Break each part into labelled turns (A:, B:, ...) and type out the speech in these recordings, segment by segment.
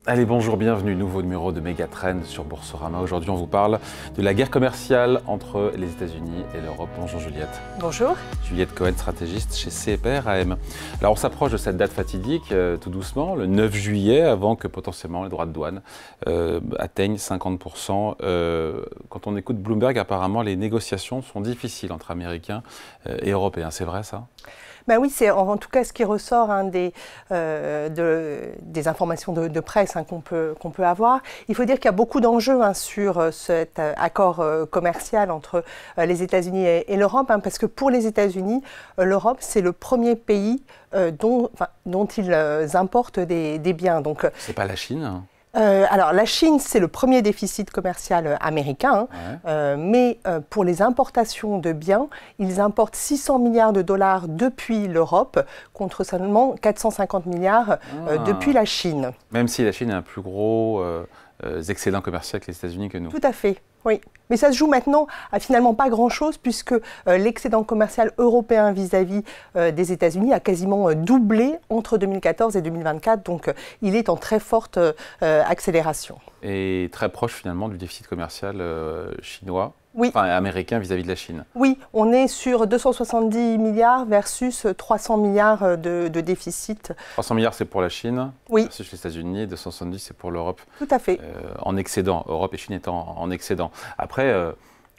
A: Allez, bonjour, bienvenue, nouveau numéro de Megatrend sur Boursorama. Aujourd'hui, on vous parle de la guerre commerciale entre les États-Unis et l'Europe. Bonjour Juliette.
B: Bonjour.
A: Juliette Cohen, stratégiste chez CPR AM. Alors, on s'approche de cette date fatidique, tout doucement, le 9 juillet, avant que potentiellement les droits de douane atteignent 50%. Quand on écoute Bloomberg, apparemment, les négociations sont difficiles entre Américains et Européens. C'est vrai, ça ?
B: Ben oui, c'est en tout cas ce qui ressort des informations de presse qu'on peut avoir. Il faut dire qu'il y a beaucoup d'enjeux sur cet accord commercial entre les États-Unis et l'Europe, parce que pour les États-Unis, l'Europe, c'est le premier pays dont ils importent des biens.
A: C'est pas la Chine ?
B: Alors, la Chine, c'est le premier déficit commercial américain, mais pour les importations de biens, ils importent 600 milliards de dollars depuis l'Europe, contre seulement 450 milliards depuis la Chine.
A: Même si la Chine a un plus gros excédent commercial que les États-Unis que nous.
B: Tout à fait, oui. Mais ça se joue maintenant à finalement pas grand-chose, puisque l'excédent commercial européen vis-à-vis des États-Unis a quasiment doublé entre 2014 et 2024, donc il est en très forte accélération.
A: Et très proche finalement du déficit commercial chinois,
B: oui.
A: Enfin américain vis-à-vis de la Chine.
B: Oui, on est sur 270 milliards versus 300 milliards de déficit.
A: 300 milliards c'est pour la Chine,
B: oui.
A: Versus les États-Unis, 270 c'est pour l'Europe.
B: Tout à fait.
A: En excédent, Europe et Chine étant en excédent. Après,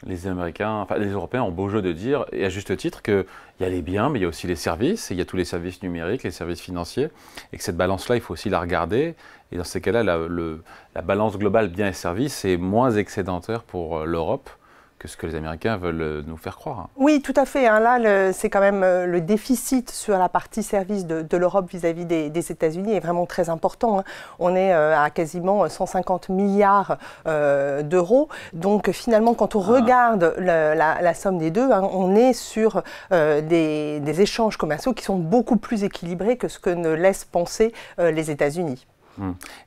A: les Européens ont beau jeu de dire, et à juste titre, qu'il y a les biens, mais il y a aussi les services, et il y a tous les services numériques, les services financiers, et que cette balance-là, il faut aussi la regarder. Et dans ces cas-là, la balance globale biens et services est moins excédentaire pour l'Europe que ce que les Américains veulent nous faire croire.
B: Oui, tout à fait. Là, c'est quand même le déficit sur la partie service de l'Europe vis-à-vis des États-Unis est vraiment très important. On est à quasiment 150 milliards d'euros. Donc finalement, quand on regarde la somme des deux, on est sur des échanges commerciaux qui sont beaucoup plus équilibrés que ce que ne laissent penser les États-Unis.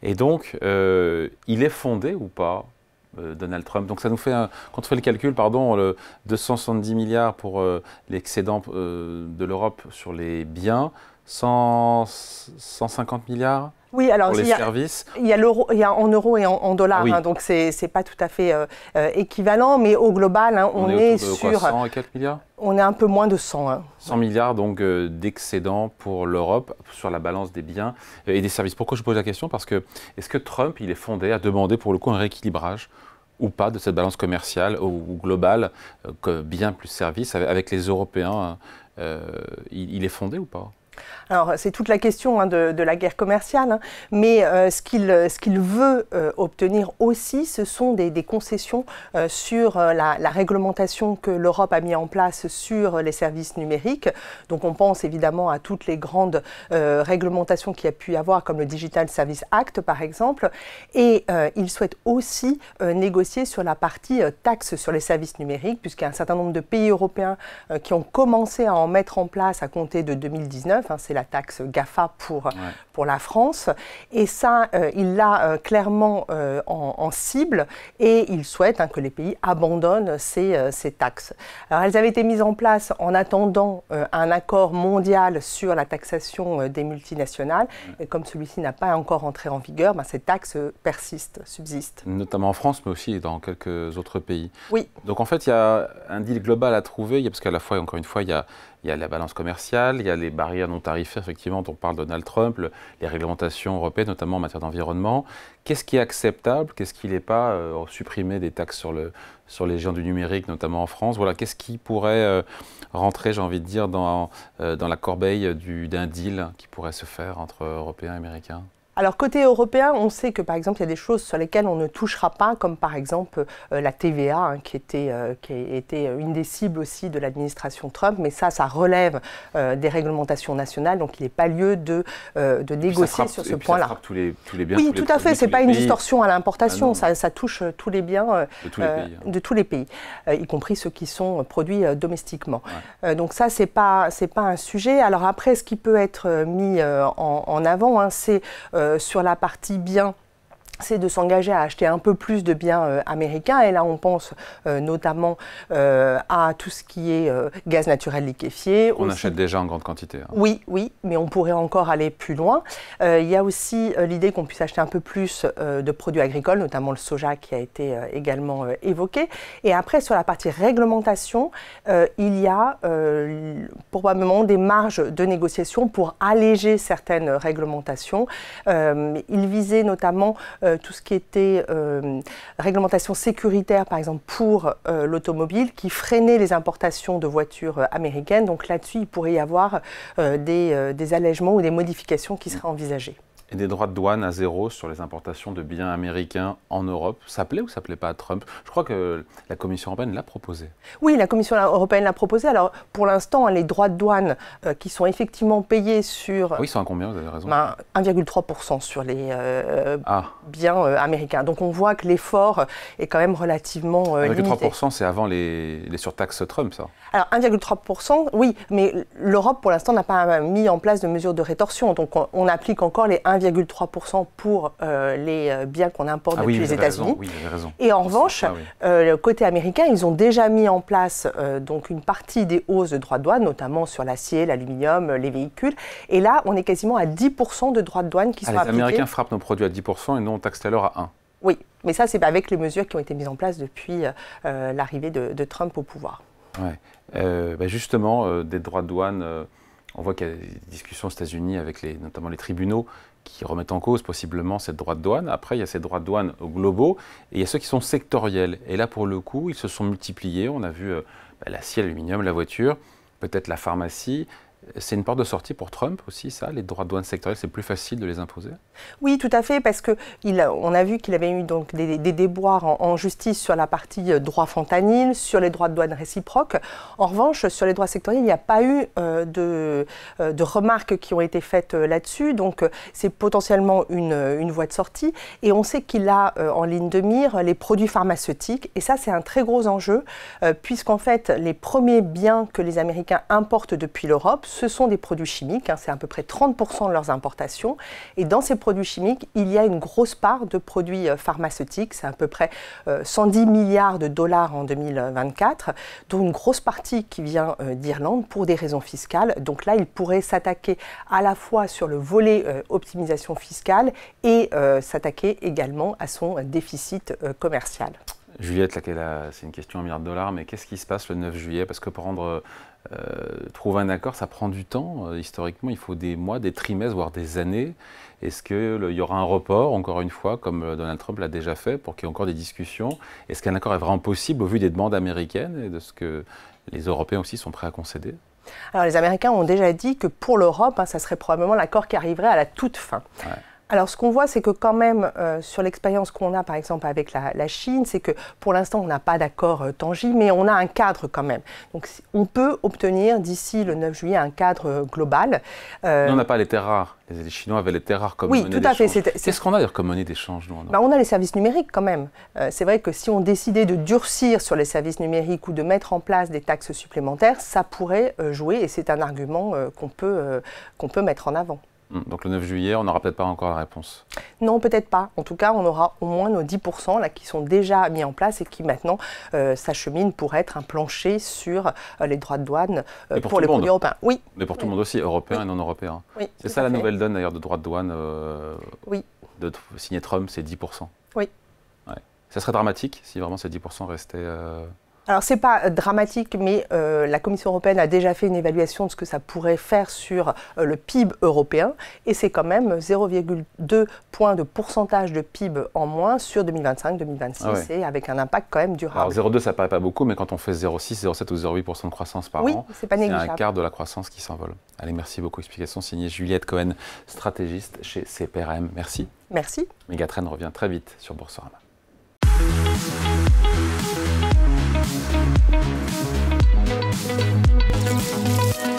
A: Et donc, il est fondé ou pas Donald Trump. Donc ça nous fait, quand on fait le calcul, 270 milliards pour l'excédent de l'Europe sur les biens, 150 milliards
B: oui, alors,
A: pour les services.
B: Il y a en euros et en dollars,
A: oui.
B: Donc c'est pas tout à fait équivalent, mais au global, on est sur...
A: 100 et quelques milliards ?
B: On est un peu moins de 100.
A: 100 milliards donc d'excédent pour l'Europe sur la balance des biens et des services. Pourquoi je pose la question ? Parce que est-ce que Trump il est fondé à demander pour le coup un rééquilibrage ou pas de cette balance commerciale ou globale, biens plus services avec les Européens, il est fondé ou pas ?
B: Alors, c'est toute la question de la guerre commerciale, mais ce qu'il veut obtenir aussi, ce sont des concessions sur la réglementation que l'Europe a mis en place sur les services numériques. Donc, on pense évidemment à toutes les grandes réglementations qu'il y a pu y avoir, comme le Digital Services Act, par exemple. Et il souhaite aussi négocier sur la partie taxe sur les services numériques, puisqu'il y a un certain nombre de pays européens qui ont commencé à en mettre en place à compter de 2019. C'est la taxe GAFA pour la France. Et ça, il l'a clairement en cible et il souhaite que les pays abandonnent ces taxes. Alors, elles avaient été mises en place en attendant un accord mondial sur la taxation des multinationales. Et comme celui-ci n'a pas encore entré en vigueur, ces taxes persistent, subsistent.
A: Notamment en France, mais aussi dans quelques autres pays.
B: Oui.
A: Donc en fait, il y a un deal global à trouver, parce qu'à la fois, encore une fois, il y a la balance commerciale, il y a les barrières non tarifaires, effectivement, dont parle Donald Trump, les réglementations européennes, notamment en matière d'environnement. Qu'est-ce qui est acceptable? Qu'est-ce qui n'est pas supprimer des taxes sur les géants du numérique, notamment en France? Voilà, qu'est-ce qui pourrait rentrer, j'ai envie de dire, dans la corbeille d'un deal qui pourrait se faire entre Européens et Américains?
B: Alors, côté européen, on sait que, par exemple, il y a des choses sur lesquelles on ne touchera pas, comme par exemple la TVA, qui était une des cibles aussi de l'administration Trump, mais ça relève des réglementations nationales, donc il n'est pas lieu de négocier sur ce point-là.
A: Ça frappe tous les biens.
B: Oui, tout à fait, ce n'est pas une distorsion à l'importation, ça touche tous les biens de tous les pays, y compris ceux qui sont produits domestiquement. Ouais. Donc ça, c'est pas un sujet. Alors après, ce qui peut être mis en avant, c'est sur la partie biens c'est de s'engager à acheter un peu plus de biens américains. Et là, on pense notamment à tout ce qui est gaz naturel liquéfié.
A: On achète déjà en grande quantité. Hein.
B: Oui, oui, mais on pourrait encore aller plus loin. Il y a aussi l'idée qu'on puisse acheter un peu plus de produits agricoles, notamment le soja qui a été également évoqué. Et après, sur la partie réglementation, il y a probablement des marges de négociation pour alléger certaines réglementations. Il visait notamment tout ce qui était réglementation sécuritaire, par exemple, pour l'automobile, qui freinait les importations de voitures américaines. Donc là-dessus, il pourrait y avoir des allègements ou des modifications qui seraient envisagées.
A: Et des droits de douane à zéro sur les importations de biens américains en Europe. Ça plaît ou ça ne plaît pas à Trump? Je crois que la Commission européenne l'a proposé.
B: Oui, la Commission européenne l'a proposé. Alors, pour l'instant, les droits de douane qui sont effectivement payés sur...
A: Oui, ils sont à combien? Vous avez raison.
B: 1,3% sur les biens américains. Donc, on voit que l'effort est quand même relativement limité.
A: 1,3%, c'est avant les surtaxes Trump, ça? Alors,
B: 1,3%, oui, mais l'Europe, pour l'instant, n'a pas mis en place de mesures de rétorsion. Donc, on applique encore les 1,3% pour les biens qu'on importe depuis les États-Unis.
A: Oui, vous avez raison.
B: Et en revanche, côté américain, ils ont déjà mis en place donc une partie des hausses de droits de douane, notamment sur l'acier, l'aluminium, les véhicules. Et là, on est quasiment à 10% de droits de douane qui sont appliqués.
A: Les Américains frappent nos produits à 10% et nous, on taxe alors à 1%.
B: Oui, mais ça, c'est avec les mesures qui ont été mises en place depuis l'arrivée de Trump au pouvoir.
A: Ouais. Justement, des droits de douane, on voit qu'il y a des discussions aux États-Unis avec notamment les tribunaux qui remettent en cause possiblement ces droits de douane. Après, il y a ces droits de douane globaux et il y a ceux qui sont sectoriels. Et là, pour le coup, ils se sont multipliés. On a vu l'acier, l'aluminium, la voiture, peut-être la pharmacie. C'est une porte de sortie pour Trump aussi, ça, les droits de douane sectoriels, c'est plus facile de les imposer?
B: Oui, tout à fait, parce qu'on a vu qu'il avait eu donc des déboires en justice sur la partie droit fentanyl, sur les droits de douane réciproques. En revanche, sur les droits sectoriels, il n'y a pas eu de remarques qui ont été faites là-dessus, donc c'est potentiellement une voie de sortie. Et on sait qu'il a en ligne de mire les produits pharmaceutiques, et ça, c'est un très gros enjeu, puisqu'en fait, les premiers biens que les Américains importent depuis l'Europe, ce sont des produits chimiques, c'est à peu près 30% de leurs importations. Et dans ces produits chimiques, il y a une grosse part de produits pharmaceutiques, c'est à peu près 110 milliards de dollars en 2024, dont une grosse partie qui vient d'Irlande pour des raisons fiscales. Donc là, il pourrait s'attaquer à la fois sur le volet optimisation fiscale et s'attaquer également à son déficit commercial.
A: Juliette, c'est une question à $1 milliard, mais qu'est-ce qui se passe le 9 juillet? Parce que pour trouver un accord, ça prend du temps. Historiquement, il faut des mois, des trimestres, voire des années. Est-ce qu'il y aura un report, encore une fois, comme Donald Trump l'a déjà fait, pour qu'il y ait encore des discussions? Est-ce qu'un accord est vraiment possible au vu des demandes américaines et de ce que les Européens aussi sont prêts à concéder?
B: Alors, les Américains ont déjà dit que pour l'Europe, ça serait probablement l'accord qui arriverait à la toute fin. Ouais. Alors, ce qu'on voit, c'est que quand même, sur l'expérience qu'on a, par exemple, avec la Chine, c'est que pour l'instant, on n'a pas d'accord tangible, mais on a un cadre quand même. Donc, on peut obtenir d'ici le 9 juillet un cadre global.
A: Nous, on n'a pas les terres rares. Les Chinois avaient les terres rares comme monnaie d'échange. Oui, tout à fait. Qu'est-ce qu'on a d'ailleurs comme monnaie d'échange, nous?
B: On a les services numériques quand même. C'est vrai que si on décidait de durcir sur les services numériques ou de mettre en place des taxes supplémentaires, ça pourrait jouer et c'est un argument qu'on peut mettre en avant.
A: Donc le 9 juillet, on n'aura peut-être pas encore la réponse?
B: Non, peut-être pas. En tout cas, on aura au moins nos 10% là, qui sont déjà mis en place et qui maintenant s'acheminent pour être un plancher sur les droits de douane pour les produits européens. Oui.
A: Mais pour tout le monde aussi, européen et non européen.
B: Oui,
A: c'est ça la nouvelle donne d'ailleurs de droits de douane
B: oui.
A: de signer Trump, c'est 10%.
B: Oui.
A: Ouais. Ça serait dramatique si vraiment ces 10% restaient...
B: Alors, ce n'est pas dramatique, mais la Commission européenne a déjà fait une évaluation de ce que ça pourrait faire sur le PIB européen. Et c'est quand même 0,2 points de pourcentage de PIB en moins sur 2025-2026, et avec un impact quand même durable.
A: Alors, 0,2, ça ne paraît pas beaucoup, mais quand on fait 0,6, 0,7 ou 0,8% de croissance par an,
B: c'est pas négligeable.
A: C'est un quart de la croissance qui s'envole. Allez, merci beaucoup. Explication signée Juliette Cohen, stratégiste chez CPRM. Merci.
B: Merci.
A: Megatrend revient très vite sur Boursorama. Thank you.